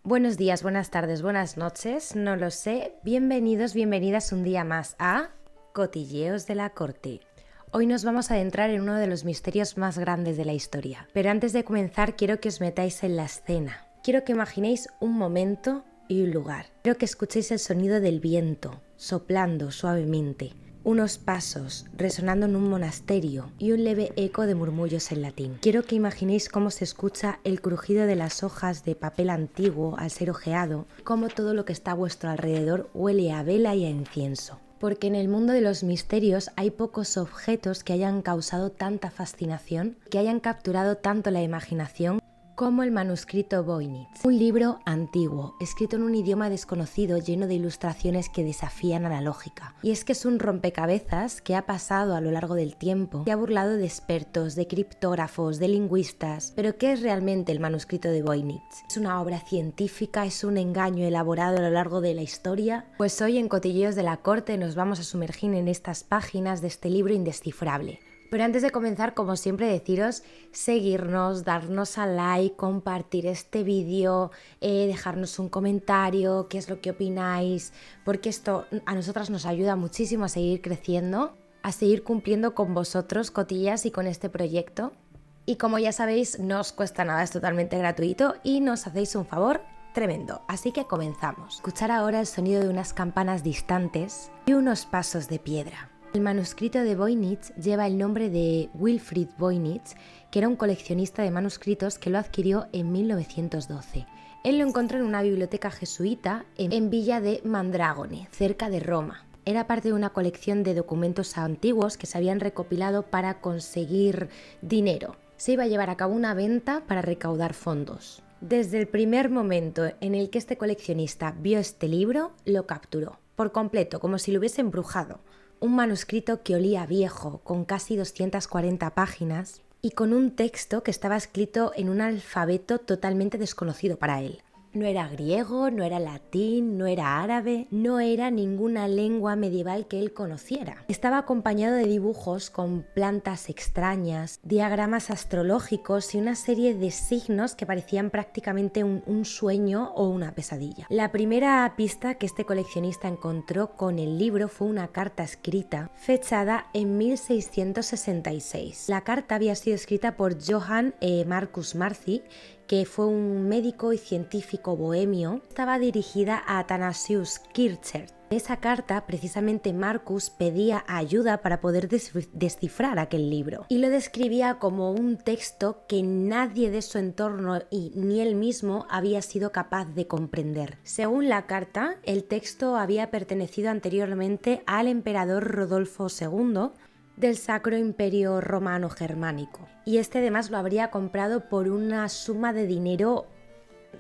Buenos días, buenas tardes, buenas noches, no lo sé. Bienvenidos, bienvenidas un día más a Cotilleos de la Corte. Hoy nos vamos a adentrar en uno de los misterios más grandes de la historia. Pero antes de comenzar quiero que os metáis en la escena. Quiero que imaginéis un momento y un lugar. Quiero que escuchéis el sonido del viento, soplando suavemente. Unos pasos resonando en un monasterio y un leve eco de murmullos en latín. Quiero que imaginéis cómo se escucha el crujido de las hojas de papel antiguo al ser hojeado, cómo todo lo que está a vuestro alrededor huele a vela y a incienso. Porque en el mundo de los misterios hay pocos objetos que hayan causado tanta fascinación, que hayan capturado tanto la imaginación, como el manuscrito Voynich, un libro antiguo, escrito en un idioma desconocido lleno de ilustraciones que desafían a la lógica. Y es que es un rompecabezas que ha pasado a lo largo del tiempo, que ha burlado de expertos, de criptógrafos, de lingüistas. Pero ¿qué es realmente el manuscrito de Voynich? ¿Es una obra científica? ¿Es un engaño elaborado a lo largo de la historia? Pues hoy en Cotilleos de la Corte nos vamos a sumergir en estas páginas de este libro indescifrable. Pero antes de comenzar, como siempre, deciros seguirnos, darnos a like, compartir este vídeo, dejarnos un comentario, qué es lo que opináis, porque esto a nosotras nos ayuda muchísimo a seguir creciendo, a seguir cumpliendo con vosotros, cotillas, y con este proyecto. Y como ya sabéis, no os cuesta nada, es totalmente gratuito y nos hacéis un favor tremendo. Así que comenzamos. Escuchar ahora el sonido de unas campanas distantes y unos pasos de piedra. El manuscrito de Voynich lleva el nombre de Wilfrid Voynich, que era un coleccionista de manuscritos que lo adquirió en 1912. Él lo encontró en una biblioteca jesuita en Villa de Mandragone, cerca de Roma. Era parte de una colección de documentos antiguos que se habían recopilado para conseguir dinero. Se iba a llevar a cabo una venta para recaudar fondos. Desde el primer momento en el que este coleccionista vio este libro, lo capturó por completo, como si lo hubiese embrujado. Un manuscrito que olía viejo, con casi 240 páginas y con un texto que estaba escrito en un alfabeto totalmente desconocido para él. No era griego, no era latín, no era árabe, no era ninguna lengua medieval que él conociera. Estaba acompañado de dibujos con plantas extrañas, diagramas astrológicos y una serie de signos que parecían prácticamente un sueño o una pesadilla. La primera pista que este coleccionista encontró con el libro fue una carta escrita, fechada en 1666. La carta había sido escrita por Johann Marcus Marci, que fue un médico y científico bohemio. Estaba dirigida a Athanasius Kircher. En esa carta, precisamente, Marcus pedía ayuda para poder descifrar aquel libro y lo describía como un texto que nadie de su entorno y ni él mismo había sido capaz de comprender. Según la carta, el texto había pertenecido anteriormente al emperador Rodolfo II del Sacro Imperio Romano Germánico, y este además lo habría comprado por una suma de dinero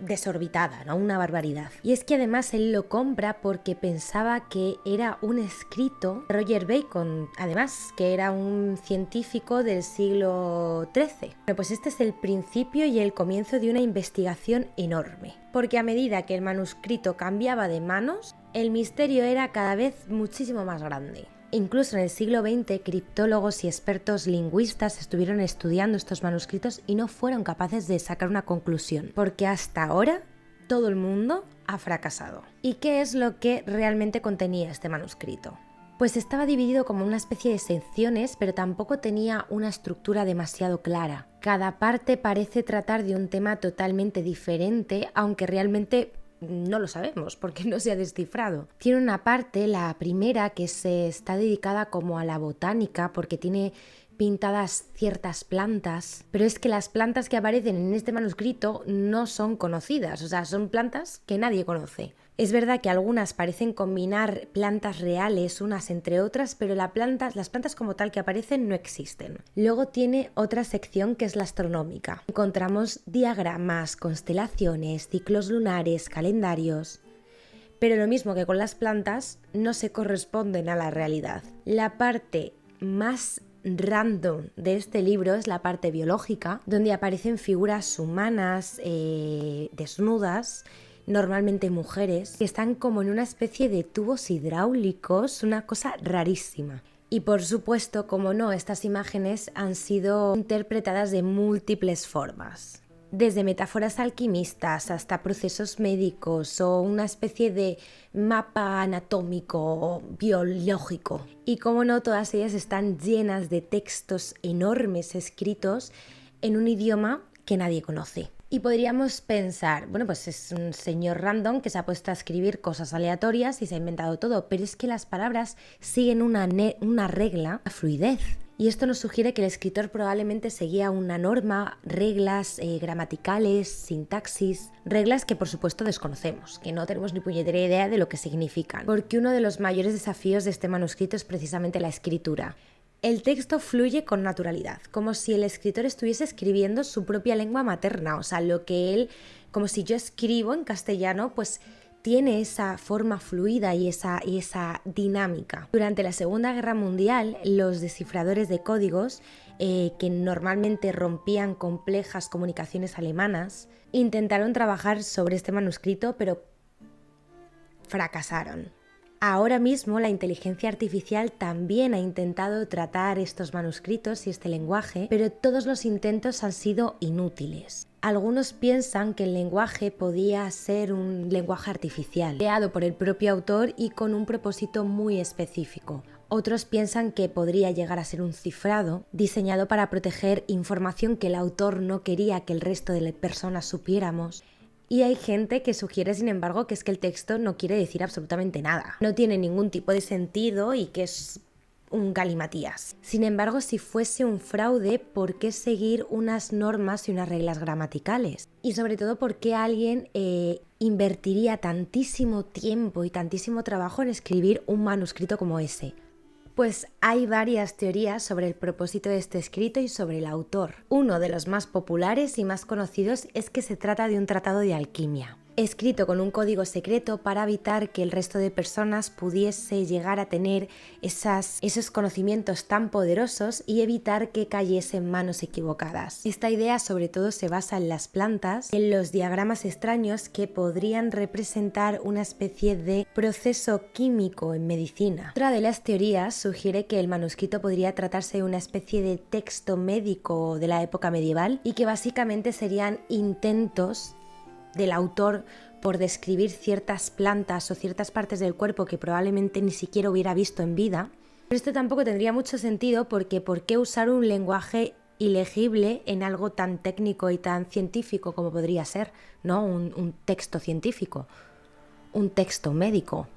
desorbitada, ¿no? Una barbaridad. Y es que además él lo compra porque pensaba que era un escrito de Roger Bacon, además, que era un científico del siglo XIII. Pero pues este es el principio y el comienzo de una investigación enorme, porque a medida que el manuscrito cambiaba de manos, el misterio era cada vez muchísimo más grande. Incluso en el siglo XX, criptólogos y expertos lingüistas estuvieron estudiando estos manuscritos y no fueron capaces de sacar una conclusión, porque hasta ahora todo el mundo ha fracasado. ¿Y qué es lo que realmente contenía este manuscrito? Pues estaba dividido como una especie de secciones, pero tampoco tenía una estructura demasiado clara. Cada parte parece tratar de un tema totalmente diferente, aunque realmente no lo sabemos porque no se ha descifrado. Tiene una parte, la primera, que está dedicada como a la botánica porque tiene pintadas ciertas plantas, pero es que las plantas que aparecen en este manuscrito no son conocidas, o sea, son plantas que nadie conoce. Es verdad que algunas parecen combinar plantas reales unas entre otras, pero las plantas como tal que aparecen no existen. Luego tiene otra sección que es la astronómica. Encontramos diagramas, constelaciones, ciclos lunares, calendarios. Pero lo mismo que con las plantas, no se corresponden a la realidad. La parte más random de este libro es la parte biológica, donde aparecen figuras humanas desnudas, normalmente mujeres, que están como en una especie de tubos hidráulicos, una cosa rarísima. Y por supuesto, como no, estas imágenes han sido interpretadas de múltiples formas. desde metáforas alquimistas hasta procesos médicos o una especie de mapa anatómico biológico. Y como no, todas ellas están llenas de textos enormes escritos en un idioma que nadie conoce. Y podríamos pensar, bueno, pues es un señor random que se ha puesto a escribir cosas aleatorias y se ha inventado todo, pero es que las palabras siguen una regla, una fluidez. Y esto nos sugiere que el escritor probablemente seguía una norma, reglas gramaticales, sintaxis, reglas que por supuesto desconocemos, que no tenemos ni puñetera idea de lo que significan, porque uno de los mayores desafíos de este manuscrito es precisamente la escritura. El texto fluye con naturalidad, como si el escritor estuviese escribiendo su propia lengua materna, o sea, como si yo escribo en castellano, pues tiene esa forma fluida y esa dinámica. Durante la Segunda Guerra Mundial, los descifradores de códigos, que normalmente rompían complejas comunicaciones alemanas, intentaron trabajar sobre este manuscrito, pero fracasaron. Ahora mismo la inteligencia artificial también ha intentado tratar estos manuscritos y este lenguaje, pero todos los intentos han sido inútiles. Algunos piensan que el lenguaje podía ser un lenguaje artificial, creado por el propio autor y con un propósito muy específico. Otros piensan que podría llegar a ser un cifrado diseñado para proteger información que el autor no quería que el resto de las personas supiéramos. Y hay gente que sugiere, sin embargo, que es que el texto no quiere decir absolutamente nada. No tiene ningún tipo de sentido y que es un galimatías. Sin embargo, si fuese un fraude, ¿por qué seguir unas normas y unas reglas gramaticales? Y sobre todo, ¿por qué alguien invertiría tantísimo tiempo y tantísimo trabajo en escribir un manuscrito como ese? Pues hay varias teorías sobre el propósito de este escrito y sobre el autor. Uno de los más populares y más conocidos es que se trata de un tratado de alquimia, escrito con un código secreto para evitar que el resto de personas pudiese llegar a tener esos conocimientos tan poderosos y evitar que cayese en manos equivocadas. Esta idea sobre todo se basa en las plantas, en los diagramas extraños que podrían representar una especie de proceso químico en medicina. Otra de las teorías sugiere que el manuscrito podría tratarse de una especie de texto médico de la época medieval y que básicamente serían intentos del autor por describir ciertas plantas o ciertas partes del cuerpo que probablemente ni siquiera hubiera visto en vida. Pero esto tampoco tendría mucho sentido porque ¿por qué usar un lenguaje ilegible en algo tan técnico y tan científico como podría ser, ¿no? Un texto científico, un texto médico.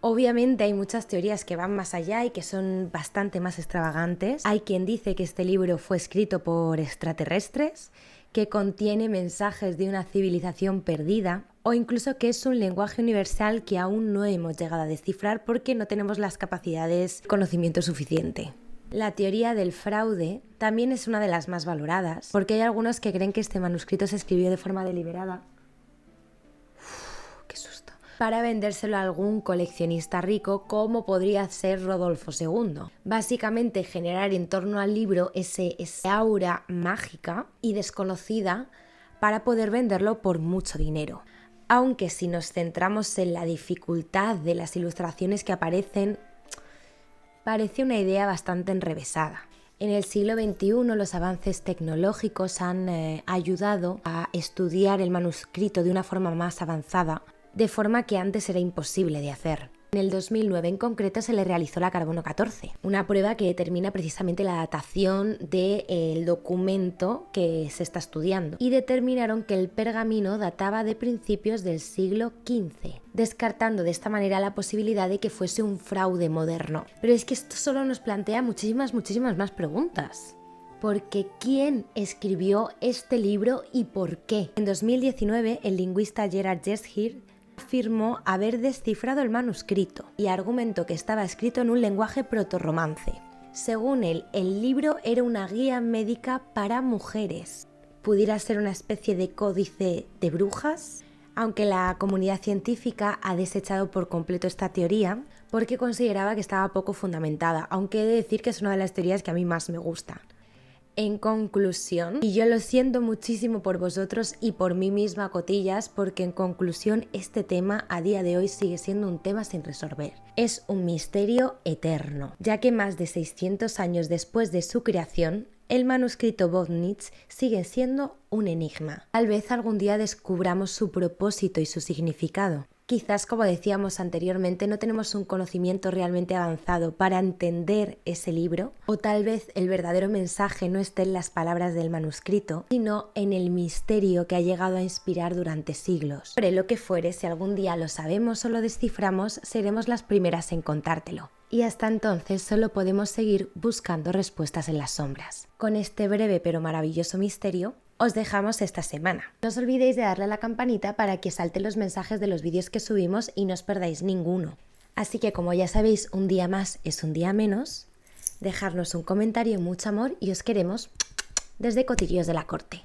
Obviamente hay muchas teorías que van más allá y que son bastante más extravagantes. Hay quien dice que este libro fue escrito por extraterrestres, que contiene mensajes de una civilización perdida o incluso que es un lenguaje universal que aún no hemos llegado a descifrar porque no tenemos las capacidades de conocimiento suficiente. La teoría del fraude también es una de las más valoradas porque hay algunos que creen que este manuscrito se escribió de forma deliberada. ¡Qué susto! Para vendérselo a algún coleccionista rico como podría ser Rodolfo II. Básicamente generar en torno al libro ese aura mágica y desconocida para poder venderlo por mucho dinero. Aunque si nos centramos en la dificultad de las ilustraciones que aparecen, parece una idea bastante enrevesada. En el siglo XXI los avances tecnológicos han ayudado a estudiar el manuscrito de una forma más avanzada, de forma que antes era imposible de hacer. En el 2009 en concreto se le realizó la carbono 14, una prueba que determina precisamente la datación del documento que se está estudiando y determinaron que el pergamino databa de principios del siglo XV, descartando de esta manera la posibilidad de que fuese un fraude moderno. Pero es que esto solo nos plantea muchísimas más preguntas. Porque ¿quién escribió este libro y por qué? En 2019 el lingüista Gerard Geshear afirmó haber descifrado el manuscrito y argumentó que estaba escrito en un lenguaje protorromance. Según él, el libro era una guía médica para mujeres. ¿Pudiera ser una especie de códice de brujas? Aunque la comunidad científica ha desechado por completo esta teoría porque consideraba que estaba poco fundamentada, aunque he de decir que es una de las teorías que a mí más me gusta. En conclusión, y yo lo siento muchísimo por vosotros y por mí misma, cotillas, porque en conclusión este tema a día de hoy sigue siendo un tema sin resolver. Es un misterio eterno, ya que más de 600 años después de su creación, el manuscrito Voynich sigue siendo un enigma. Tal vez algún día descubramos su propósito y su significado. Quizás, como decíamos anteriormente, no tenemos un conocimiento realmente avanzado para entender ese libro, o tal vez el verdadero mensaje no esté en las palabras del manuscrito, sino en el misterio que ha llegado a inspirar durante siglos. Pero lo que fuere, si algún día lo sabemos o lo desciframos, seremos las primeras en contártelo. Y hasta entonces solo podemos seguir buscando respuestas en las sombras. Con este breve pero maravilloso misterio, os dejamos esta semana. No os olvidéis de darle a la campanita para que salten los mensajes de los vídeos que subimos y no os perdáis ninguno. Así que, como ya sabéis, un día más es un día menos. Dejarnos un comentario, mucho amor y os queremos desde Cotilleos de la Corte.